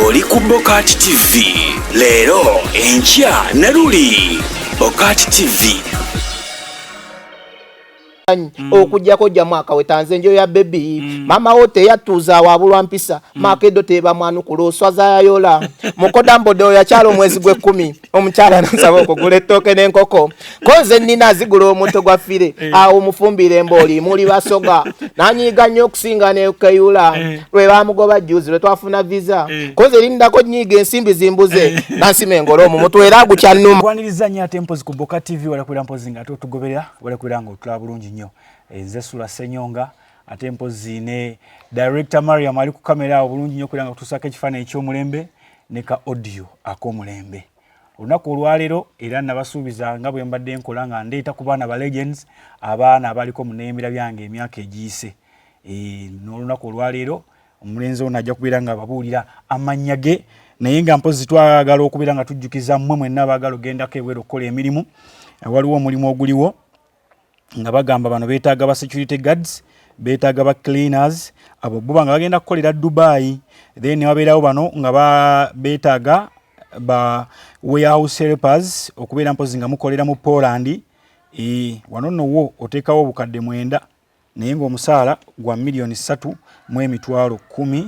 oli ku Bokati TV. Leero enkya ne luli Bokati TV. Okujjako jja mwaka wetanze njo ya baby mama wote yatuza wabulwa mpisa Makedo teba mwanu kuloswaza yayola mukoda mbodo ya chalo mwezi gwe 10 omuchala nsaba okugula toke n'enkoko koze nina zigulo omuto gwa fire awo mufumbire mboli muli basoga nanyiga nnyo okusinga ne kayula lwe bamugoba juzi lwe twafuna visa koze lindako nyiga ensimbi zimbuze nansime ngolo mu mutwe era gukyannuma kwaniriza nya tempo ku Bokati TV wala kwira mpozi ngato tugoberera wala kwira ngo tula bulungi nnyo nze SULA atempo zine director Mariam ali ku kamera obulungi nnyo kwira nga tusaka ekifana ekyomulembe ne ka audio akomulembe olunaku olwalero era nabasuubiza nga bwe mbadde enkola nga ndeeta ku baana ba legends abaana abaliko mu Neyimbira Byange emyaka egiyise n'olunaku olwalero omulenzi ono ajja kubeera nga ababuulira amannya ge naye nga mpozi twagala okubeera nga tujjukiza mmwe mwenna abaagala ogendako ebweru okukola emirimu waliwo omulimu oguliwo nga bagamba bano beetaaga ba security guards beetaaga ba cleaners abo buba nga bagenda kukolera Dubai then wabeerawo bano nga beetaaga ba warehouse helpers okubeera mpozi nga mukolera mu Poland wano nno oteekawo obukadde 9 naye ng'omusaala gwa $3,10,000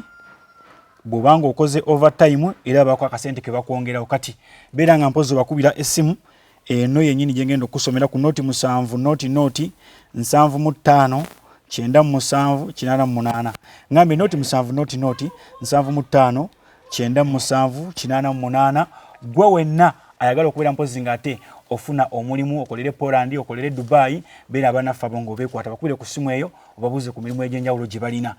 bw'obanga okoze overtime era bako akasente ke bakwongerawo kati beera nga mpozi bakubira essimu eno yennyini gyengenda okusomera ku noti 7 noti 75 97 ngambe noti 7 noti 75 97 gwe wenna ayagala okubeera mpozi nga ate ofuna omulimu okolere Poland okolere Dubai beera abanaffe abongo beekwata bakubire ku simu eyo obabuuze ku mirimu egy'enjawulo gye balina.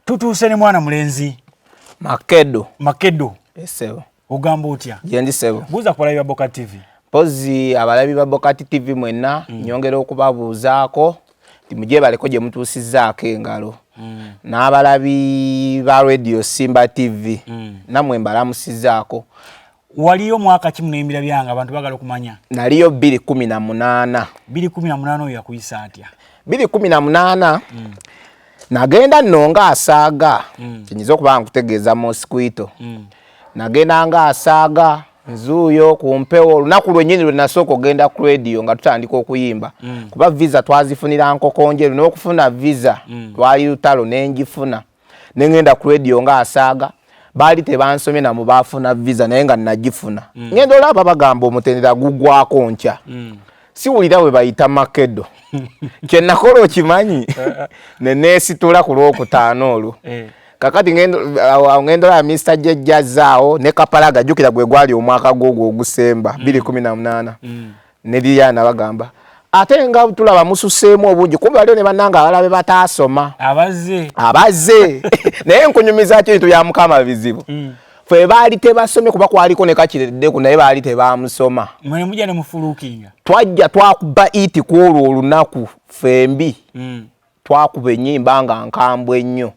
Tutuuse ne mwana mulenzi Makedo esebo ogamba otya jendi sebo buuza ku balabi ba Bokati TV pozi abalabi ba Bokati TV mwenna nyongera okubabuuzaako timuje baleko gye mutuusizzaako engalo n'abalabi ba radio SIMBA TV namwe mbalamusizzaako. Waliyo mwaka ki mu Neyimbira Byange abantu bagala okumanya? Naliyo 2018 oyo yakuyisa atya? 2018 nagenda nno nga asaaga kinyiza okuba nkutegeeza mosquito nagenda nga asaaga nzuuyo ku mpewo olunaku lwennyini lwe nasooka ogenda ku radio nga tutandika okuyimba kuba visa twazifunira nkokonjeru n'okufuna visa twali lutalo n'engifuna nengenda ku radio nga asaaga baali tebansomye namu baafuna visa naye nga nagifuna ngenda olaba bagamba omutendera gugwako nkya siwulira we bayita Makedo kyenakola okimanyi neneesitula ku lwokutaano olwo kakati ngendo la Mr. Jejjazaawo ne Kapalaga jukira gwe gwali omwaka gwogwo ogusemba 2018 ne Liyana bagamba ate nga tulaba mususeemu obungi kumbe waliwo ne bannanga abalabe bataasoma abaze naye nkunyumiza kintu ya Mukama bizibu fe baali tebasomye kuba kwaliko ne kakireddeku naye baali tebamusoma mwe mujja ne mufulukinga twajja twakuba iti ku olwo olunaku fembi twakuba ennyimba nga nkambwe ennyo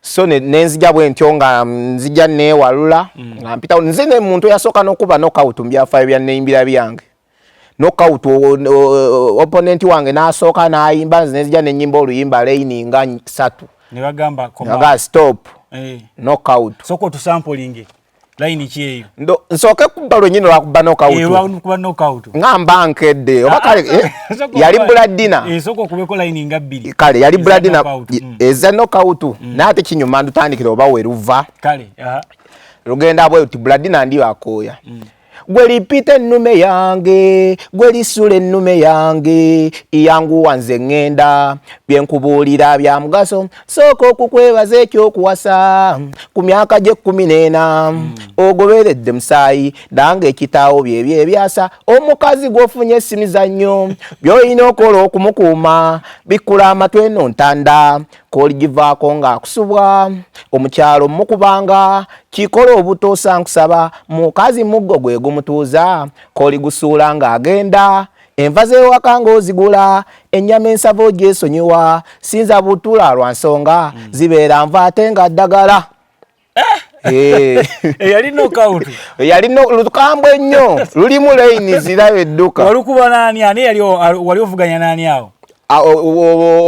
so nenzija bwentyo nga nzija neewalula nga mpita nze ne muntu yasooka n'okuba knockout mu byafaayo bya Neyimbira Byange knockout opponent wange n'asooka n'ayimba nzija n'ennyimba oluyimba layini nga 3 ne bagamba nga stop knockout soko tu sampling line ki eyo nsooke kubba lwennyini lwakuba knockout ngamba nkedde oba kale yali Bladina soko kubeko line nga 2 kale yali Bladina eza knockout naate kinyuma ndutandikira oba weruva kale lugenda bwe uti Bladina ndiyo akooya gwe lipite ennume yange gwe lisula ennume yange yangu wanze ngenda byenkubuulira bya mugaso sooka okukwebaza ekyokuwasa ku myaka gye 14 ogoberedde musaayi dange ekitaawo byebyo ebyasa omukazi gw'ofunye essimizannyo by'olina okola okumukuuma bikkula amatwe no ntanda koligivaako ng'akusubwa omukyalo mukubanga kikola obutoosa nkusaba mukazi muggo gwe gumutuuza koligusuula ng'agenda enva z'ewaka ng'ozigula ennyama ensava ogyesonyiwa sinza butula lwa nsonga zibeera nva ate nga ddagala yali knockout yali lukambwe nnyo lulimu layini zirayo edduka walukuba nani yali wali ovuganya nani awo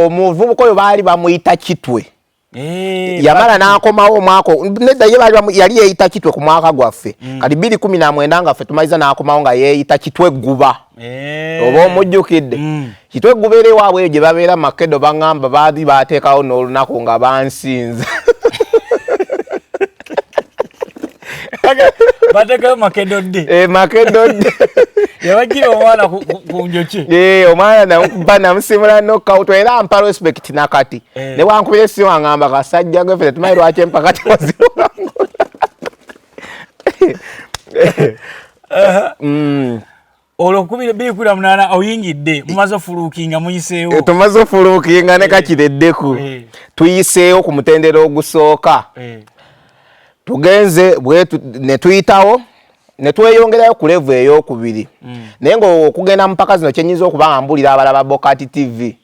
omuvubuka oyo baali bamuyita Kitwe yamala n'akomawo omwaka nedda ye yali yeeyita kitwe ku mwaka gwaffe kati 2019 nga ffe tumaliza n'akomawo nga yeeyita kitwe gguba oba omujjukidde kitwe gguba era ewaabwe gye babeera Makedo baŋŋamba baali baateekawo n'olunaku nga bansinza batekayo Makedo dde Makedo dde yabajjira omwana ku njoki omwana namukuba namusimula knockout era ampa respect nakati ne wankubira essimu aŋŋamba kasajja gwe ffe tumanyi lwaki empaka tewaziwangula olwo 2018 oyingidde mumaze ofuluukinga muyiseewo tumaze ofuluukinga ne kakireddeku tuyiseewo ku mutendera ogusooka tugenze ne tuyitawo ne tweyongerayo ku level ey'okubiri naye ng'okugenda mu mpaka zino kyenyinza okuba nga mbulira abalaba Bokati TV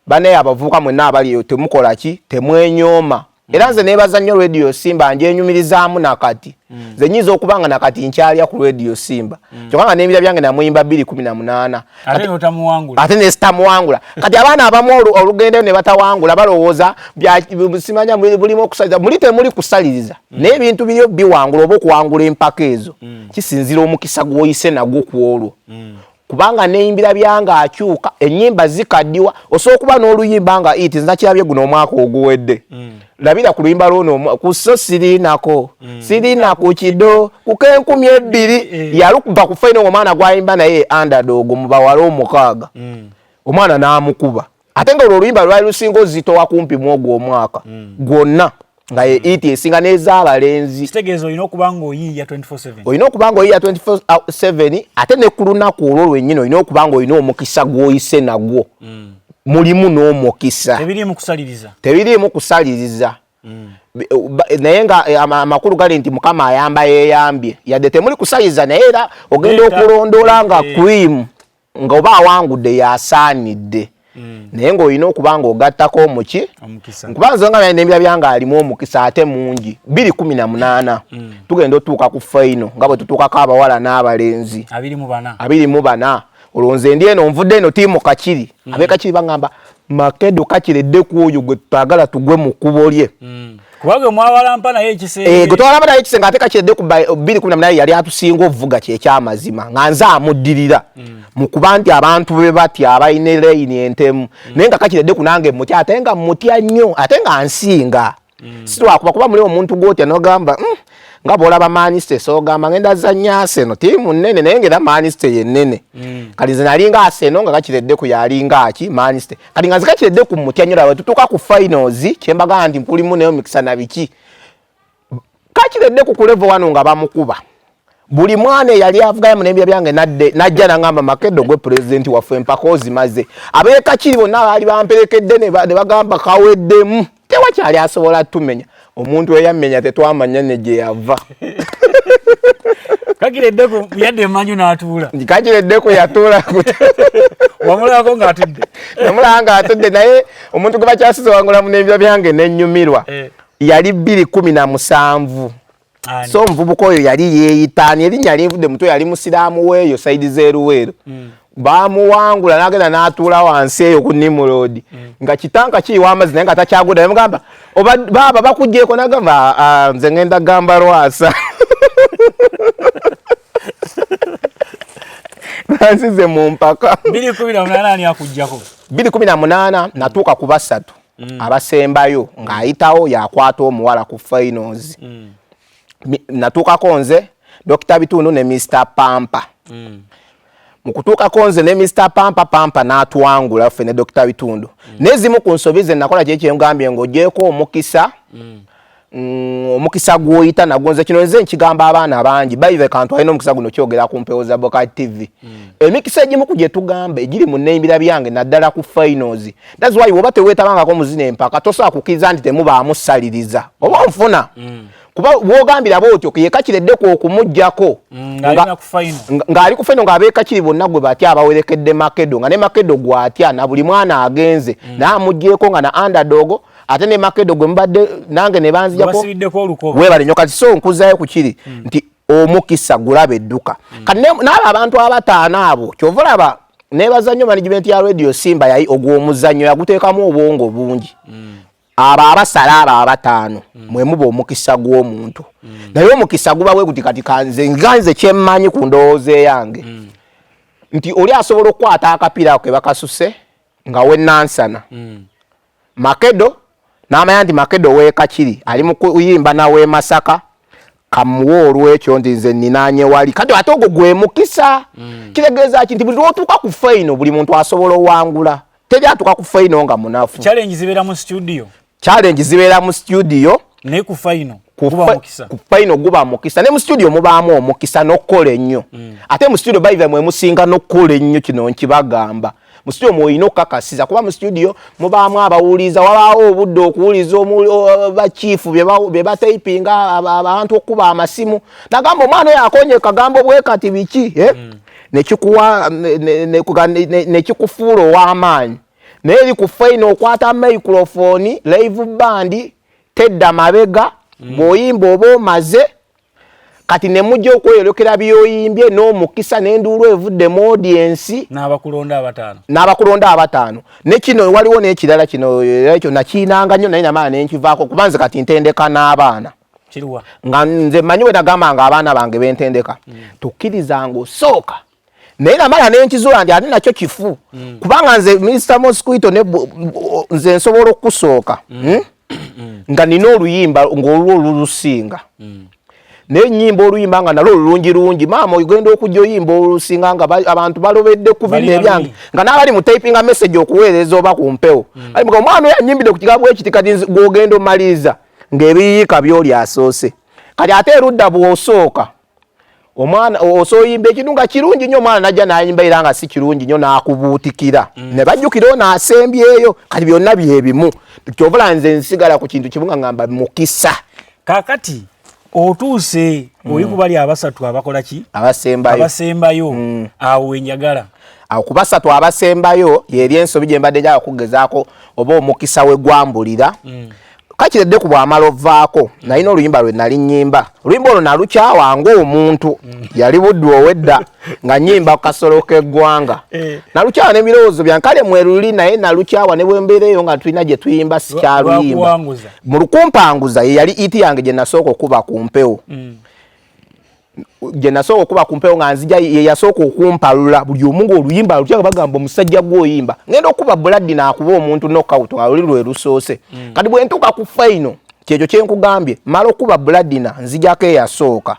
bane abavubuka mwenna abaliyo temukola ki temwenyooma era nze neebaza nnyo Radio Simba njenyumirizaamu nakati nze nyinza okuba nga nakati nkyalya ku Radio Simba kyokka nga n'ebira byange namuyimba 2018 ate ne sitamuwangula kati abaana abamu olugendeyo ne batawangula balowooza simanya bulimu okusaliriza muli temuli kusaliriza naye ebintu biriyo biwangula oba okuwangula empaka ezo kisinzira omukisa gw'oyise nagwo ku olwo kubanga Neyimbira byange akyuka ennyimba zikaddiwa osobola okuba n'oluyimba nga iti zinakirabye guno omwaka oguwedde labira ku luyimba lwono ku so sirinako sirinaku kido ku kenkumi ebbiri yalukuba ku faino omwana gwayimba naye underdog mu bawala omukaaga omwana n'amukuba ate nga olwo oluyimba lwali lusinga ozitowa kumpi mu ogwo omwaka gwonna nga ye iti esinga n'ez'abalenzi kitegeeza olina okuba nga oyiiya 24/7 olina okuba nga oyiiya 24/7 ate ne ku lunaku olwo lwennyini olina okuba nga olina omukisa gw'oyise nagwo mulimu n'omukisa tebiriimu kusaliriza naye nga amakulu gali nti Mukama ayamba yeeyambye yadde temuli kusaliriza naye era ogenda okulondoola nga queen nga oba awangudde yasaanidde naye ng'olina okuba nga ogattako omuki nkuba nze nga Neyimbira byange alimu omukisa ate mungi 2018 tugenda otuuka ku faino nga bwe tutuukako abawala n'abalenzi 24 olwonze ndi eno nvudde eno tiimu Kakiri ab'Ekakiri baŋŋamba Makedo kakiredde ku oyo gwe tutagala tugwe mu kkubo lye kubanga mwawalampa naye ekiseera gwe twawalampa naye ekiseera ate kakiredde ku 2018 yali atusinga ovuga kyekyamazima nga nze amuddirira mu kuba nti abantu be batya abalina layini entemu naye nga kakiredde ku nange mutya ate nga mutya nnyo ate nga nsinga sitwakuba kuba muli omuntu gwotya nogamba nga bw'olaba Manchester sogamba ngenda zanya Arsenal tiimu nnene naye ngera Manchester yennene kati nze nalinga Arsenal nga kakiredde ku yalinga aki Manchester kati nga zikakiredde ku mutya nnyo lawe tutuuka ku finals kyembaga nti mpulimu nayo Emikisa na biki kakiredde ku level wano nga bamukuba buli mwana yali avugayo mu Neyimbira byange najja nangamba Makedo gwe president waffe empaka ozimaze ab'Ekakiri bonna baali bamperekedde ne bagamba kaweddemu tewakyali asobola tumenya omuntu eyamenya tetwamanya ne gye yava kakireddeko yadde emanju n'atuula kakireddeko yatuula wamulako ng'atudde namulaba ng'atudde naye omuntu gwe bakyasize wangula mu Neyimbira byange nennyumirwa yali 2017 so omuvubuka oyo yali yeeyitaani erinnya linvudde mutwe yali musiraamu weeyo saidi z'eruweero bamuwangula n'agenda n'atuula wansi eyo ku Nimrod nga kitanka kiri w'amazzi naye nga takyagudda bamugamba baaba bakuggyeko nagamba nze ngenda gamba Lwasa bansize mu mpaka 2018 akuggyako 2018 natuuka ku basatu abasembayo ng'ayitawo yakwata omuwala ku finals natuukako nze Dr. Bitundu ne Mr. Pampa mukutuukako nze ne Mr. Pampa n'atuwangula ffe ne Dr. Bitundu n'ezimu ku nsobi ze nakola kyekyeŋŋambye ng'ogyeko omukisa omukisa gw'oyita nagwo nze kino nze nkigamba abaana bangi bayive kantu alina omukisa guno kyogera ku mpewo za Bokati TV emikisa egimu ku gye tugamba egiri mu Neyimbira byange naddala ku finals that's why woba teweetabangako muzina empaka tosobola kukkiriza nti temubaamu saliriza oba onfuna kuba bwogambira bwotyo ye kakireddeko okumuggyako ng'ali ku faino ng'ab'Ekakiri bonna gwe batya abawerekedde Makedo nga ne Makedo gw'atya na buli mwana agenze n'amuggyeko nga na underdog ate ne Makedo gwe mubadde nange ne banzijako weebale nnyo kati so nkuzaayo ku kiri nti omukisa gulaba edduka kati n'abo abantu abataano abo kyova olaba neebaza nnyo management ya Radio Simba yayi ogw'omuzannyo yaguteekamu obwongo bungi abasala abatano mwe muba omukisa gw'omuntu naye omukisa guba bwe guti kati kanze kyemmanyi ku ndowooza yange nti oli asobola okukwata akapiira ke bakasuse nga wennansana Makedo n'amanya nti Makedo weekakiri ali mu kuyimba nawe Masaka kamuwa olwekyo nti nze ninaanye wali kati ate ogwo gwe mukisa kitegeeza nti buli lwotuuka ku faino buli muntu asobola owangula teri atuuka ku faino nga munafu challenge zibeera mu studio ne ku faino guba mukisa ne mu studio mubaamu omukisa n'okkola ennyo ate mu studio bayiva mwe musinga n'okkola ennyo kino nkibagamba mu studio mwolina okukakasiza kuba mu studio mubaamu abawuliza wabaawo obudde okuwuliza bachiifu bye batayipinga abantu okuba amasimu nagamba omwana oyo akonye kagambo bwe kati biki nekikufuula ow'amaanyi naye eri ku faino okwata microphone live band tedda mabega bw'oyimba oba omaze kati ne mujja okweyolekera byoyimbye n'omukisa n'enduulu evudde mu audience n'abakulonda abataano ne kino waliwo n'ekirala kino ekyo nakiinanga nnyo naye namaana nenkivaako kubanze kati ntendeka n'abaana nga nze mmanyi we nagamba nga abaana bange bentendeka tukkirizanga osooka naye namala nenkizuula nti ate nakyo kifu kubanga nze Mr. Mosquito nze nsobola okusooka nga nina oluyimba ng'olwo olulusinga naye nnyimba oluyimba nga nalwo olulungi maama ogenda okujja oyimba olusinga nga abantu balobedde ku bino ebyange nga n'abali mu typinga message okuweereza oba ku mpewo omwana oyo annyimbidde ku kigambo ekiti kati gw'ogenda omaliriza ng'ebiyiika by'oli asoose kati ate erudda bw'osooka omwana osoyimba ekintu nga kirungi nnyo omwana najja n'ayimba era nga si kirungi nnyo n'akubuutikira ne bajjukirayo n'asembyeyo kati byonna byebimu kyovula nze nsigala ku kintu kimu nga ngamba mukisa kakati otuuse oli ku bali abasatu abakola ki abasembayo awo wenjagala awo ku basatu abasembayo yeri ensobi gye mbadde njagala kugezaako oba omukisa we gwambulira kakiredde ku bwamala ovaako nalina oluyimba lwe nali nnyimba oluyimba olwo nalukyawa ng'omuntu yali buddu owedda nga nnyimba ku kasolo k'eggwanga nalukyawa n'ebirowoozo byange kale mweruli naye nalukyawa ne bwe mbeereyo nga tulina gye tuyimba sikyaluyimba mu lukumpanguza ye yali iti yange gye nasooka okuba ku mpewo gye nasooka okuba ku mpewo nga nzija ye yasooka okumpalula buli omu ng'oluyimba lutya bagamba omusajja gw'oyimba ngenda okuba buladi naakuba omuntu knockout nga luli lwe lusoose kati bwe ntuuka ku faino kyekyo kye nkugambye mala okuba buladina nzijako eyasooka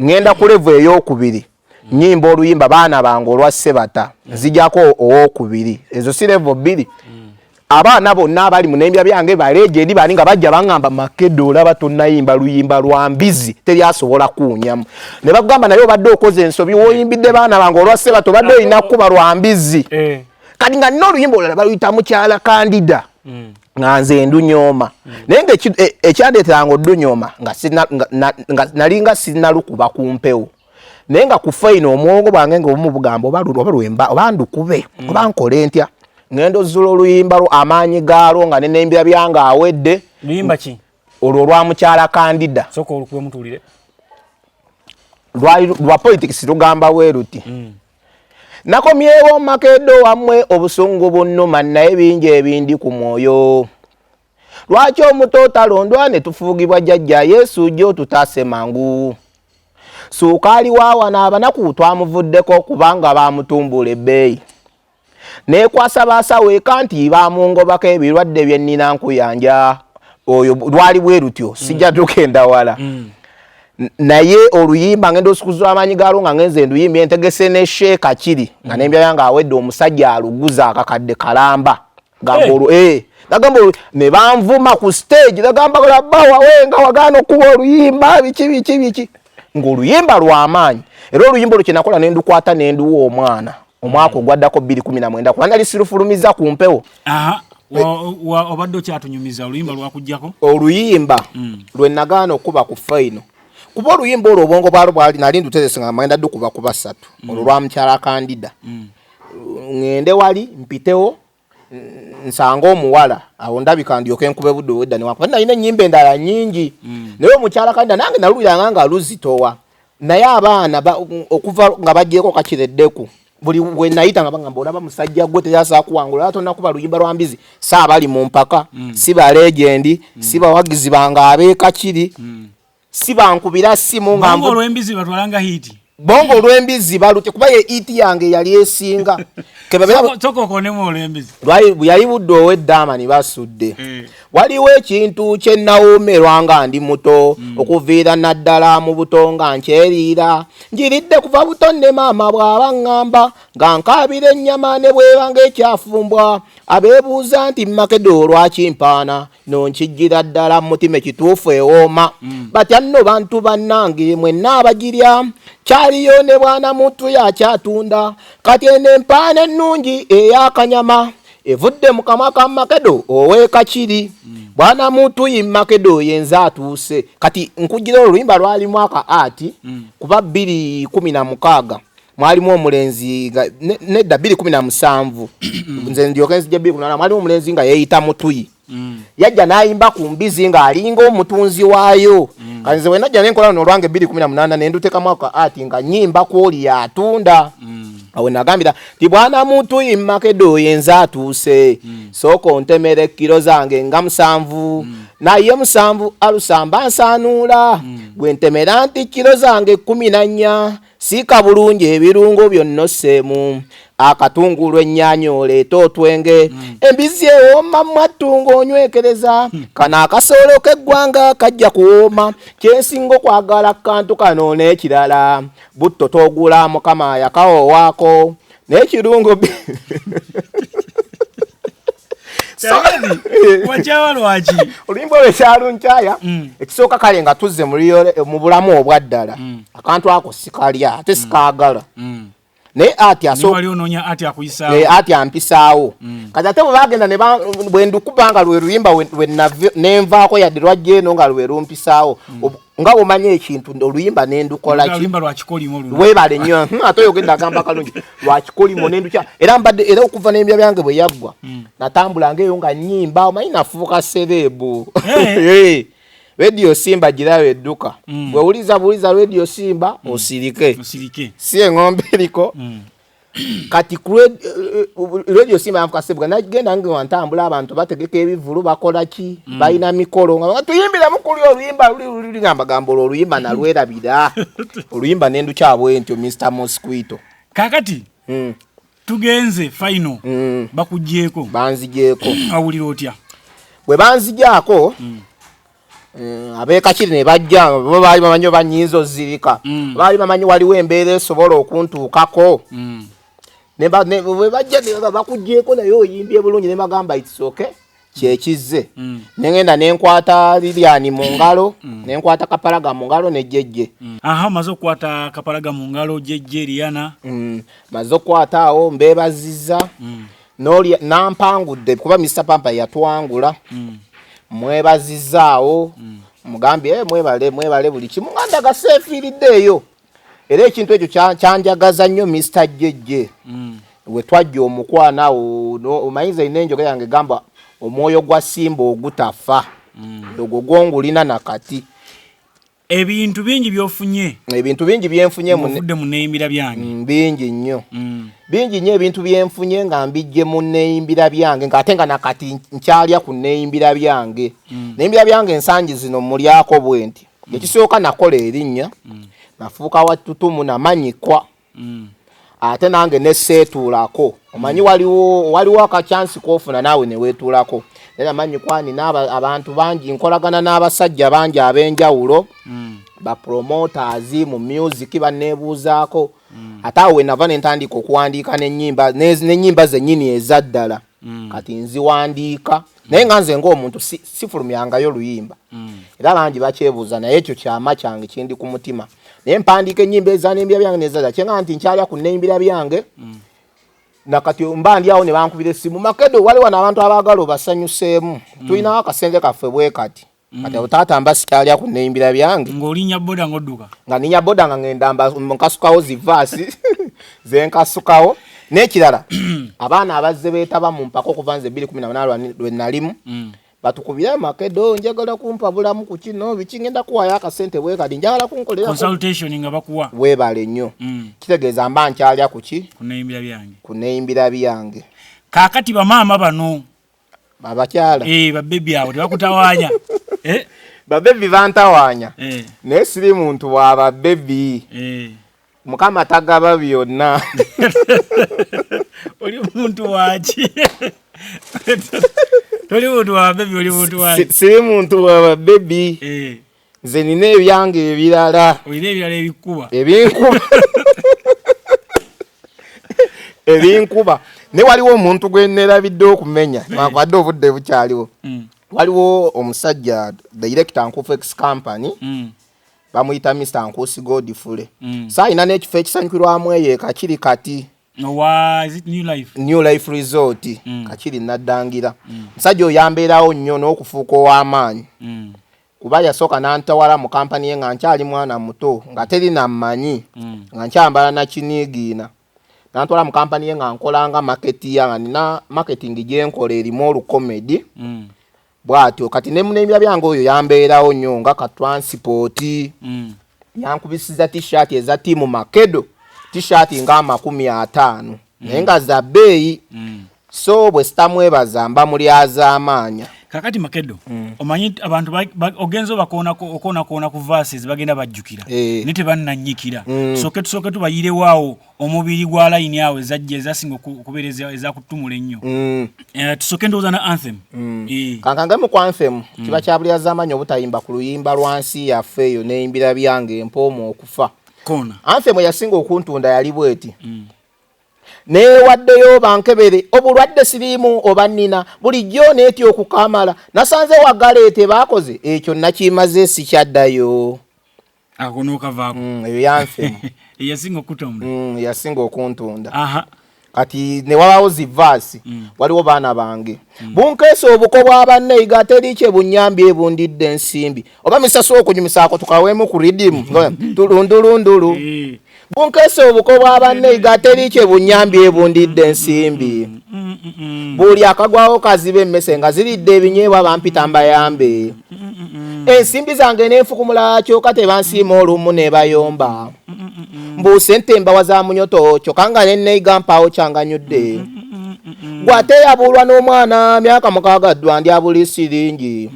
ngenda ku level ey'okubiri nnyimba oluyimba baana bange olwa Ssebata nzijako ow'okubiri ezo si level bbiri abaana bonna abali mu nembya byange baleege eri bali nga bajja bangamba Makedo olaba tonnayimba luyimba lwa mbizi teri asobola kuunyamu ne bagamba naye obadde okoze ensobi woyimbidde baana bange olwa Ssebata obadde olina kuba lwa mbizi kati nga nina oluyimba olulala baluyita mukyala Kandida nga nze ndunyooma naye nga ekyandeeteranga oddunyooma nga nalinga sinnalukuba ku mpewo naye nga ku faino omwongo bwange ng'obumu bugamba oba ndukube oba nkole ntya ngendo zula oluyimba amaanyi gaalwo nga nenembya byange awedde luyimba ki olwo olwa mukyala Kandida soko olukube mutulire lwa politics lugamba bwe luti nakomyewo Makedo wamwe obusungu bunnuma naye bingi ebindi ku mwoyo lwaki omuto otalondwa ne tufuugibwa jjajja Yesu jjo tutaase mangu suukaali waawa n'abanaku twamuvuddeko kubanga baamutumbula ebbeeyi nekwasa basawo eka nti bamungobako ebirwadde bye nnina nkuyanja oyo lwali bwe lutyo sijja tugenda wala naye oluyimba ngenda osukuzula amaanyi gaalwo nga ngenze nduyimba entegese ne sheeka kiri nga nembya yange awedde omusajja aluguza akakadde kalamba nagamba ne banvuma ku stage nagamba labbawa wenga wagaana okuba oluyimba biki ng'oluyimba lw'amaanyi era oluyimba olwo kye nakola ne ndukwata ne nduwa omwana omwaka ogwaddako 2019 kuba nali sirufulumiza ku mpewo obadde okyatunyumiza oluyimba lwakujjako oluyimba lwe nagaana okuba ku faino kuba oluyimba olwo obwongo bwalo bwali nali ndutezese nga magenda ddukuba ku basatu olwo lwa mukyala Kandida ngende wali mpitewo nsanga omuwala awo ndabika ndyoke nkube budde wedda newakuba nalina ennyimba endala nnyingi naye omukyala Kandida nange naluliranga nga luzitowa naye abaana okuva nga bagyeko kakireddeku buli we nayita nga bangamba olaba musajja gwe teyasa kuwangula atona kuba luyimba lwa mbizi saa bali mu mpaka siba legend siba wagizi banga abeka kiri siba nkubira simu nga bongo lwembizi batwalanga hiti bongo lwembizi balute kuba ye iti yange yali esinga kebabera toko konemo lwembizi yali buddo weddama ni basudde waliwo ekintu kye nawoomerwa nga ndi muto okuviira naddala mu butonga nkyeriira njiridde kuva buto ne maama bw'aba ngamba nga nkaabira ennyama ne bwebanga ekyafumbwa abeebuuza nti Makedo lwaki mpaana nonkijjira ddala mutima ekituufu ewooma batya nno bantu bannange mwenna abagirya kyaliyo ne bwana mutu yakyatunda kati eno empaana ennungi ey'akanyama evudde mu kamwa ka Makedo ow'ekakiri bwana mutu Makedo yenza atuuse kati nkujjira oluyimba lwalimu aka ati kuba 2016 mwalimu omulenzi nedda 2017 nze ndyoke nzija 2018 mwalimu omulenzi nga yeeyita Mutuyi yajja n'ayimba ku mbizi ng'alinga omutunzi waayo kati nze wenajja nenkola luno olwange 2018 nendutekamu aka ati nga nnyimba kwoli yatunda awe nagambira ti bwana Mutuyi Makedo yenza atuuse sooka ontemera kilo zange nga 7 naye 7 alusamba nsanuula bwe ntemera nti kilo zange 14 sika bulungi ebirungo byonnoseemu akatungulu ennyaanya oleeta otwenge embizi ewooma mmattungo onywekereza kano akasoolo k'eggwanga kajja kuwooma kyensinga okwagala kantu kano n'ekirala butto toogula mukama yakawoowaako n'ekirungo wachawa lwaki oluyimba olwo ekyalunkyaya ekisooka kale nga tuzze mu bulamu obwaddala akantu ako sikalya ate sikaagala naye ati ati ampisaawo kati ate bwe bagenda bwe ndikuba nga lwe luyimba nenvaako yadde lwajja eno nga lwe lumpisaawo nga omanyi ekintu oluyimba nendukolaki webale nnyo ate oyogenda agamba kalungi lwakikolimo nendukya era okuva n'embya byange bwe yaggwa natambulanga eyo nga nnyimba omanyi nafuuka sereebu Radio Simba girayo edduka bwewuliza buliza Radio Simba osirike si eng'ombe eriko kati Radio Simba yanfuka sebuga nagenda nge wantambula abantu bategeka ebivulu bakola ki balina mikolo nga tuyimbira mukuli oluyimba luli ngamba oluyimba nalwerabira oluyimba nendukyabwe ntyo Mr. Mosquito kakati tugenze final bakujjeeko banzijeeko awulira otya bwe banzijaako abekakiri ne bajja bo baali bamanyi banyinzo zirika baali bamanyi waliwo embeera esobola okuntuukako ne bajja bakujjeeko naye oyimbye bulungi ne bagamba it's okay kyekizze nengenda nenkwata Liliani mu ngalo nenkwata Kapalaga mu ngalo ne jjejje maze okukwata Kapalaga mu ngalo jjejje Liana maze okukwata awo mbeebazizza nampangudde kuba Mr. Pampa yatwangula mwebazizaawo mugambye mwebale buli kimu nga ndagaseefiiridde eyo era ekintu ekyo kyanjagaza nnyo Mr. Jjejje we twajja omukwana omanyiza ina enjoga yange gamba omwoyo gwa Simba ogutafa ogwo gwongulina nakati ebintu bingi byenfunye muvudde mu Neyimbira byange bingi nnyo ebintu byenfunye nga mbijje mu Neyimbira byange ng'ate nga nakati nkyalya ku Neyimbira byange Neyimbira byange ensangi zino mulyako bwe nti ekisooka nakola erinnya nafuuka wattutumu namanyikwa ate nange neseetuulako omanyi waliwo akachansi kofuna naawe neweetuulako era namanyikwa nina abantu bangi nkolagana n'abasajja bangi ab'enjawulo ba promoters mu music banneebuuzaako ate awo wenava nentandika okuwandiika n'ennyimba zennyini ezaddala kati nziwandiika naye nga nze ng'omuntu sifulumyangayo luyimba era bangi bakyebuuza naye ekyo kyama kyange kindi ku mutima naye mpandiika ennyimba ez'Neyimbira byange nezaddala kyenga nti nkyalya ku Neyimbira byange nakati mba ndi awo ne bankubira essimu Makedo waliwo n'abantu abaagala obasanyuseemu tulinawo akasente kaffe bwe kati kati otaatamba sikyalya ku Neyimbira byange ng'olinya boda ng'odduka nga ninya boda nga ngenda nkasukawo zivaasi zenkasukawo n'ekirala abaana abazze beetaba mu mpaka okuva nze 2018 lwe nalimu batukubira Makedo njagala kumpa bulamu ku kino bikingenda kuwaya akasente bwe kadi njagala kunkolera consultation nga bakuwa webale nnyo kitegeeza mba nkyalya kuki kuneyimbira byange kakati bamaama bano babakyala babebi awo tebakutawaanya babebi bantawaanya naye siri muntu wa babebi Mukama tagaba byonna oli muntu waki toli muntu wa baby oli muntu waki siri muntu wa baby nze nina ebyange ebirala olina ebirala ebinkuba ne waliwo omuntu gwe nerabidde okumenya mwakwadde obudde bukyaliwo waliwo omusajja director Nkufu X company bamuyita Mr. Nkusi Godfrey saayina n'ekifo ekisanyukirwamu eyo kakiri kati is it New Life Resort kakiri naddangira musajja oyambeerawo nnyo n'okufuuka ow'amaanyi kuba yasooka n'antawala mu kampani ye nga nkyali mwana muto nga teri nammanyi nga nkyambala na kiniigiina n'antwala mu kampani ye nga nkolanga marketing nga nina marketing gye nkola erimu olukomedi bwatyo kati n'emuneyimbira byange oyo yambeerawo nnyo nga ka transport yankubisiza t-shirt eza tiimu Makedo t-shirt nga 50 naye nga za bbeeyi so bwe sitamwebaza mba mulyazaamaanya kakati Makedo omanyi abantu ogenza okoona ku verses bagenda bajjukira ne tebannanyikira tusooke tubayirewo omubiri gwa line awo ezajja ezasinga okubeereza ezakutumula ennyo tusooke ndowooza na anthem kankangemu ku anthem kiba kya bulyazaamaanyi obutayimba ku luyimba lwansi yaffe eyo neyimbira byange empoomu okufa anthem eyasinga okuntunda yali bweti newaddeyo bankebere obulwadde siriimu oba nnina bulijjo neetya okukamala nasanze wagaleete baakoze ekyo nakimaze sikyaddayo akonookavaako eyo yanfemu yasinga okuntunda kati ne wabawo zivaasi waliwo baana bange bunkeesa obuko bwa banneyiga teri kye bunyambye bundidde ensimbi oba misasula okunyumisaako tukaweemu ku ridimu tulundulundulu bunkeesa obuko bwa banneyiga teri kye bunyambye bundidde ensimbi buli akagwawo kaziba emmese nga ziridde ebinyeebwa bampita mbayambe ensimbi zange n'enfukumula kyokka tebansiima olumu ne bayomba mbuuse ntembawa za munyoto kyokka nga nenneyiga mpaawo kyanganyudde gwateyabulwa n'omwana myaka 6 ddwandya buli siringi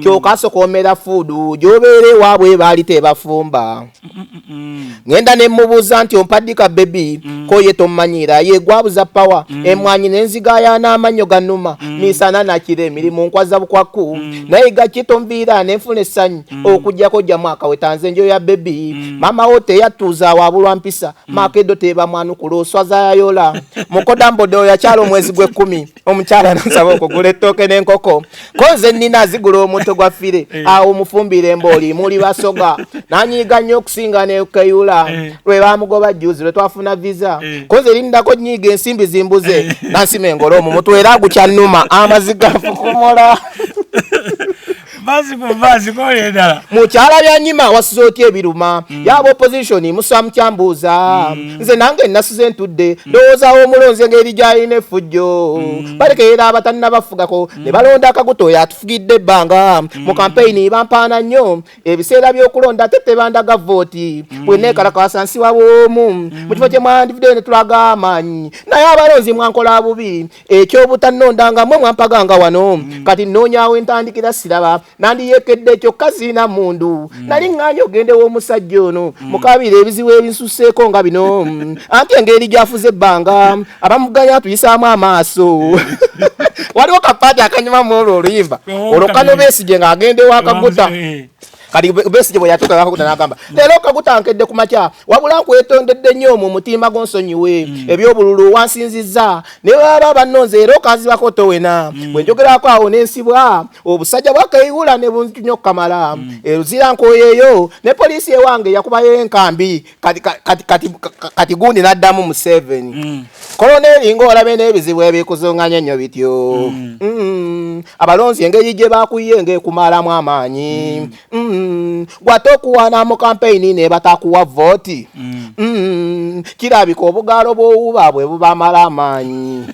kyokka sokoomera fuudu gy'obeere waabwe baali tebafumba ngenda ne mubuuza nti ompaddika bebi koye tommanyira ye gwabuza pawa emwanyi n'enzigaaya n'amannyo gannuma misana nakira emirimu nkwaza bukwakku nayiga kitonviira n'enfuna essanyu okujjako jja mwaka wetanze njo ya bebi mama wo teyatuuza wabulwa mpisa Makedo teba mwanukula oswaza yayola mukodambodo yakyala omwezi gwe10 omukyala nasaba okugula ettooke n'enkoko konze nnina zigula omuntu gwafire awo mufumbire embooli muli basoga nanyiga nnyo okusinga nekeyula lwe bamugoba juzi lwe twafuna visa konze lindako nyiga ensimbi zimbuze nansima engolo mu mutwe era gukyannuma amaziga fukumola bazi koledala mukyala byanyima wasuze otya ebiruma yaba opposition musa mukyambuuza nze nange nasuze ntudde ndowoozawo omulonzi engeri gyalina effujjo balekeera abatalina bafugako ne balonda akaguto oyo atufugidde ebbanga mu kampeyini bampaana nnyo ebiseera by'okulonda ate tebandaga vooti bwenneekalakasa nsi wabwomu mu kifo kye mwandivuddeyo ne tulaga amaanyi naye abalonzi mwankola bubi ekyobutannondanga mwe mwampaganga wano kati nnoonyaawo entandikira siraba nandiyekedde kyokka siina mundu nali ŋŋaanya ogende w'omusajja ono mukabira ebizibu ebinsuseeko nga bino anti engeri gyafuze ebbanga abamuganya atuyisaamu amaaso waliwo kapaati akanyumamu olwo oluyimba olwo Kano Besigye ng'agende wakaguta kali Besigye bwe yatuuka wakaguta n'agamba leero kaguta nkedde ku makya wabula nkwetondedde nnyo mu mutima gw'onsonyiwe ebyobululu wansinzizza ne baba bannonze era okazibako towena bwe njogerako awo n'ensibwa obusajja bwakeyigula ne bunyo kamala eruzira nkoyeeyo ne poliisi ewange yakubayo enkambi kati gundi n'addamu mu 7 koloneri ng'olabe n'ebizibu ebikuzonganya ennyo bityo abalonzi engeri gye bakuyiye ng'ekumalamu amaanyi gwate okuwaana mu kampeyini ne batakuwa vooti kirabika obugalo bw'owuba bwe bubamala amaanyi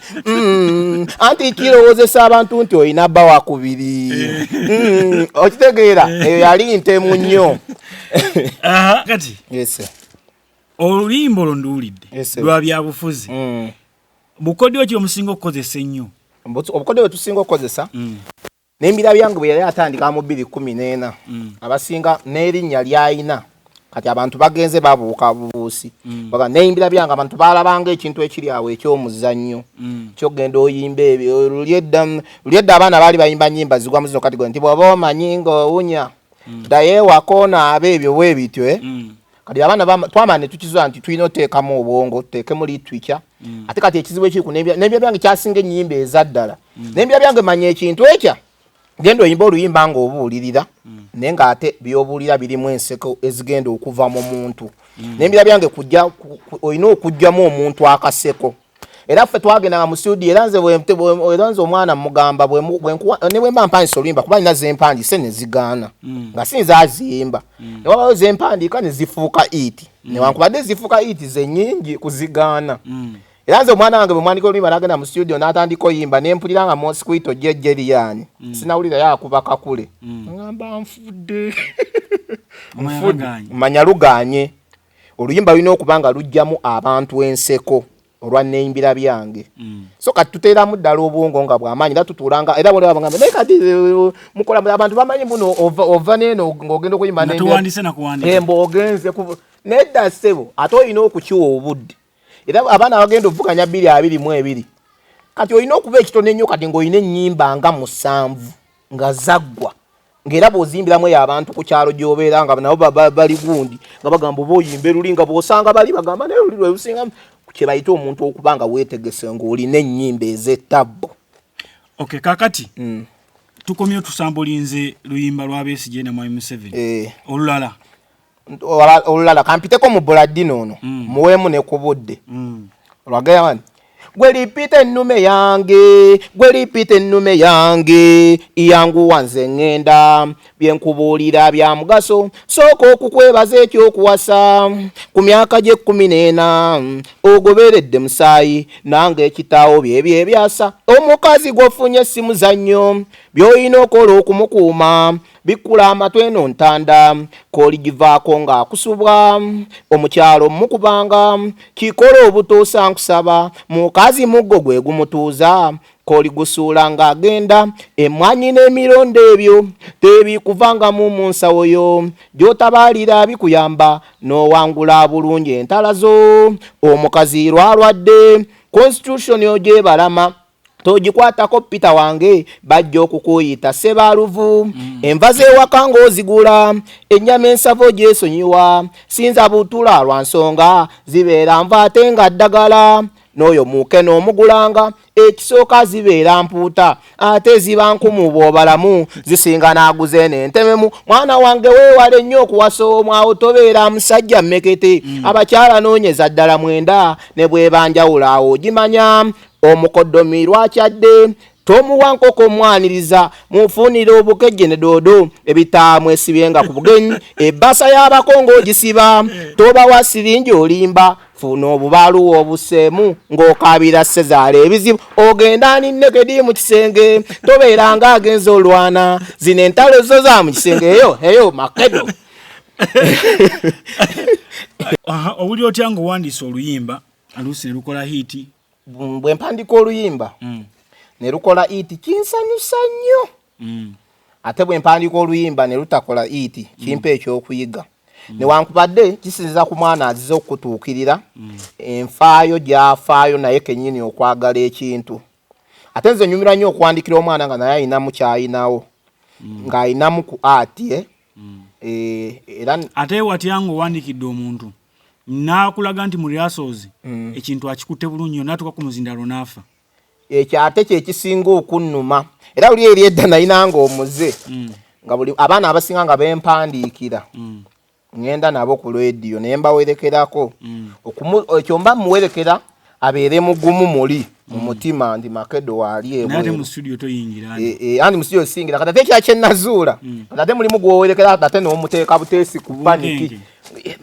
anti kirowoozesa abantu nti olina bba wakubiri okitegeera eyo yali ntemu nnyo kati yes oluyimba olwo nduwulidde lwa byabufuzi bukodyo ki omusinga okukozesa ennyo obukodyo bwe tusinga okukozesa Neyimbira byange bwe yali atandika mu 2014 abasinga n'erinnya ly'ayina kati abantu bagenze babuuka bubuusi baga Neyimbira byange abantu balabanga ekintu ekiri awo eky'omuzannyo kyogenda oyimba ebyo lulyedda abaana baali bayimba nnyimba zigwa mu zino kategori nti bw'oba omanyi ng'owunya ddayo ewakona ebyo bwe bityo kati abaana twamala ne tukizuula nti tulina oteekamu obwongo tuteekemu litwica ate kati ekizibu ekiri ku Neyimbira byange kyasinga ennyimba ezaddala Neyimbira byange manya ekintu ekya genda oyimba oluyimba ng'obuulirira naye ng'ate by'obuulira birimu enseko ezigenda okuva mu muntu Neyimbira byange olina okuggyamu omuntu akaseko era ffe twagendanga mu studio era nze omwana mugamba ne bwe mba mpandisa oluyimba kuba nina zempandise ne zigaana nga sinza aziyimba ne wabayo zempandiika ne zifuuka iti newankubadde zifuuka iti ze nnyingi kuzigaana era nze omwana wange bwe mwandika oluyimba n'agenda mu studio n'atandika oyimba ne mpulira nga Mosquito Jerryani sinawulira yakuba kakule ngamba nfudde manya lugaanye oluyimba lulina okuba nga lugjamu abantu enseko olwa Neyimbira byange so kati tuteeramu ddala obwongo nga bw'amaanyi era tutuulanga era bwe bagamba naye kati mukola abantu bamanyi buno ova neeno ng'ogenda okuyimba mb'ogenze nedda ssebo ate olina okukiwa obudde era abaana bagenda ovuganya 222 kati olina okuba ekitone ennyo kati ng'olina ennyimba nga 7 nga zaggwa ng'era bw'ozimbiramu eyo abantu ku kyalo gy'obeera nga nabo bali gundi nga bagamba oba oyimba luli nga bw'osanga bali bagamba naye luli lwe lusinga kye bayita omuntu okuba nga weetegese ng'olina ennyimba ez'ettabbo. Okay, kakati tukomye tusambulinze luyimba lwa Besigye na Mwami Museveni olulala kampiteko mu Buladino ono muweemu ne ku budde olwagayawani gwe lipita ennume yange iyanguwa nze ŋŋenda byenkubuulira bya mugaso sooka okukwebaza ekyokuwasa ku myaka gye 14 ogoberedde musaayi nange ekitaawo byebyo ebyasa omukazi gw'ofunye simuzannyo by'olina okola okumukuuma bikula amatwe eno ntanda k'oligivaako ng'akusubwa omukyalo mukubanga kikola obutuusa nkusaba mukazi muggo gwe gumutuuza k'oligusuula ng'agenda emmwanyi n'emirondo ebyo tebikuvangamu mu nsawo yo gy'otabaalira bikuyamba n'owangula bulungi entala zo omukazi lwalwadde constitution ogyebalama togikwatako Peter wange bajja okukuyita Sebaluvu enva z'ewaka ng'ozigula ennyama ensavo gyesonyiwa sinza butula lwa nsonga zibeera nva ate nga ddagala n'oyo muuke n'omugulanga ekisooka zibeera mpuuta ate ziba nkumu bw'obalamu zisinga n'aguze n'entememu mwana wange weewale nnyo okuwasa omwawo tobeera musajja mmekete abakyala noonyeza ddala mwenda ne bwebanjawula awo ogimanya omukoddomi lwakyadde tomuwa nkoko mwaniriza mufunire obukejje ne doodo ebitaamu esibyenga ku bugenyi ebbasa y'abakongo ogisiba tobawa siringi olimba funa obubaalu obuseemu ng'okaabira Sezaala ebizibu ogenda ninnekedi mu kisenge tobeeranga agenza olwana zino entalo zo za mu kisenge eyo Makedo owuli otya ng'owandiisa oluyimba aluusi ne lukola hiiti bwe mpandika oluyimba ne lukola iti kinsanyusa nnyo ate bwe mpandika oluyimba ne lutakola iti kimpa ekyokuyiga newankubadde kisinziza ku mwana azize okutuukirira enfaayo gy'afaayo naye kennyini okwagala ekintu ate nze nyumira nnyo okuwandikira omwana nga naye ayinamu kyayinawo ng'ayinamu ku ati era ate watya ng'owandikidde omuntu n'akulaga nti mu rehearsals ekintu akikutte bulungi n'atuuka ku muzindalo n'afa ekyo ate kyekisinga okunnuma era luli eri edda nayinanga omuze nga buli abaana abasinga nga bempandiikira ngenda nabo ku radio naye mbawerekerako ekyo mba muwerekera abeere mugumu muli mu mutima ndi Makedo waali ebwe nate mu studio toyingira andi mu studio singira kati ate kya kyennazuula kati ate mulimu gwowerekera ate n'omuteeka buteesi ku paniki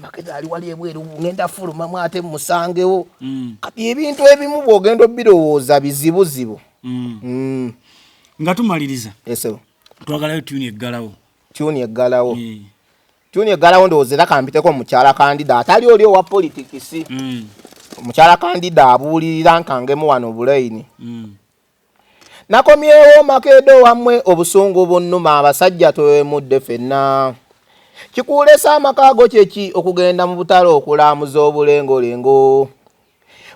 Makedo ali wali ebweru ngenda fuluma mwate musangewo kati ebintu ebimu bwogenda birowooza bizibuzibu nga tumaliriza eso twagalayo tune eggalawo tune eggalawo ndowooza era kampiteko mukyala kandida atali oli owa politics mukyala kandida abuulirira nkangemu wano obulayini nakomyewo Makedo wamwe obusungu bunnuma abasajja twemudde ffenna kikuulesa amakaago kyeki okugenda mu butalo okulamuza obulengolengo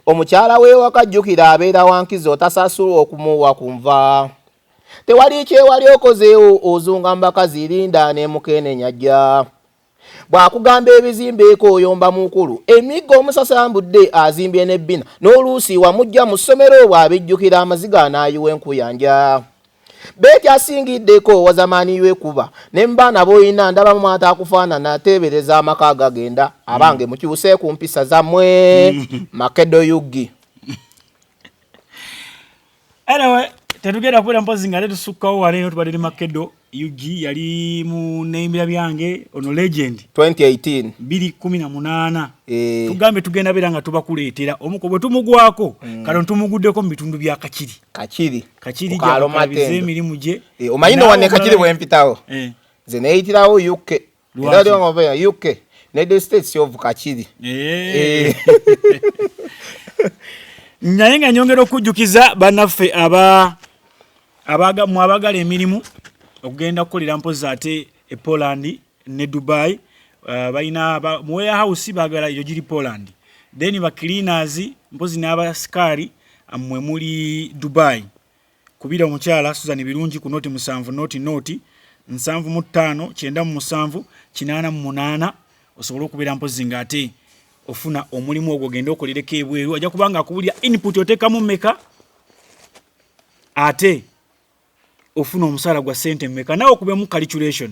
omukyala we wakajjukira abeera wankizo otasasula okumuwa kunva tewali kyewali okozeewo ozunga mbakazi linda nemukenenya bwakugamba ebizimbeeko oyomba mukulu emiggo omusasambudde azimbye nebbina n'oluusi wamujja mu ssomero bw'abijjukira amaziga n'ayiwa enkuyanja beekyasingiddeko wazamaani wekuba nembaana boyina ndaba mu mata akufaanana ateebereza amaka agagenda abange mukyuse ku mpisa zammwe Makedo yugi anyway tetugenda kubeera mpozi nga tetusukkawo waleero tubadde Makedo yugi yali mu Neyimbira Byange ono legend 2018 2018 tugambe tugenda beera nga tubakuleetera omuko bwe tumugwako kale ntumuguddeko mu bitundu bya Kakiri gyakabize emirimu gye omanyi no wanne Kakiri bwempitawo ze neyitirawo UK UK United States of Kakiri naye nga nyongera okujjukiza bannaffe abagala emirimu okugenda kukolera mpozi ate e Poland ne Dubai balina mu warehouse bagala yo giri Poland then ba cleaners mpozi n'abasikari amwe muri Dubai kubira omukyala Susan Birungi ku noti 7 noti 7 5 8 osobola okubeera mpozi nga ate ofuna omulimu ogwo genda okolereko ebweru ajja kubanga akubulya input otekamu mmeka ate ofuna omusala gwa sente mmeka nawe okubemu calculation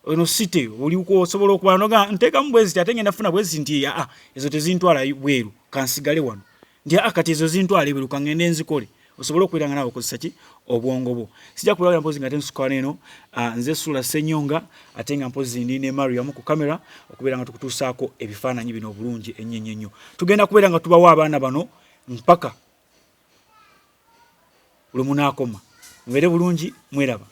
ono site oli uko osobola okuba noga ntekamu bwezi ate ngenda funa bwezi nti ezo tezintwala bweru kansigale wano ndi akati ezo zintwala bweru kangende nzikole osobola okwiranga nawe okozesa ki obwongo bwo sijja kulaba mpozi nga tensuka eno nze SULA SSENYONGA ate nga mpozi ndi ne Mariam ku kamera okubeera nga tukutuusaako ebifaananyi bino obulungi ennyo tugenda kubeera nga tubawa abaana bano mpaka lwe munaakoma mubeere bulungi mweraba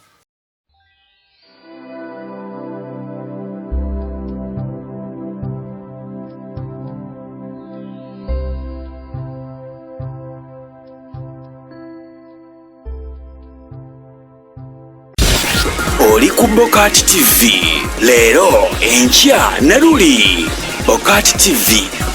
oli ku Bokati TV leero enkya ne luli Bokati TV